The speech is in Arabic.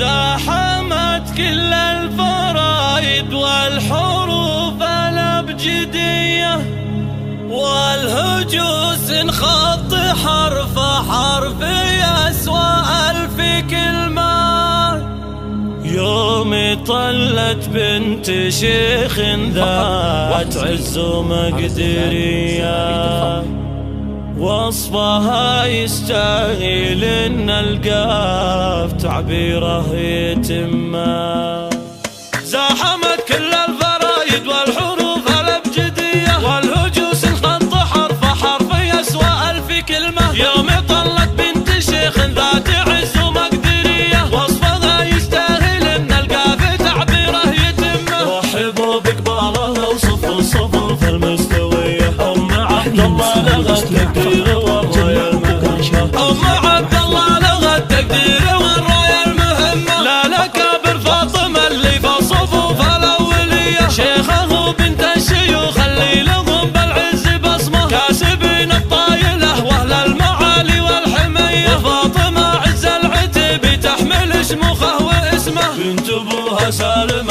زاحمت كل الفرايد والحروف الأبجدية، والهجوس انخط حرف حرف يسوى 1000 كلمة. يوم طلت بنت شيخ ذات عز ومقدرية، وصفها يستاهل ان القاف تعبيره يتمه. زاحمت كل الفرايد والحروف الابجديه، والهجوس انخط حرف حرف يسوى 1000 كلمه. يوم طلت بنت شيخ ذات عز ومقدريه، وصفها يستاهل ان القاف تعبيره يتمه. رحبوا بقبالها وصفوا صفوف المستويه، ام عبد الله لغت تقدير والرايه المهمه. ام عبد الله لغت تقدير والرايه المهمه. لا لكابر فاطمه اللي في الصفوف الاوليه، شيخه بنت الشيوخ اللي لهم بالعز بصمه. كاسبين الطايله واهل المعالي والحميه، وفاطمه عز العتيبي تحمل شموخه واسمه. بنت ابوها سالم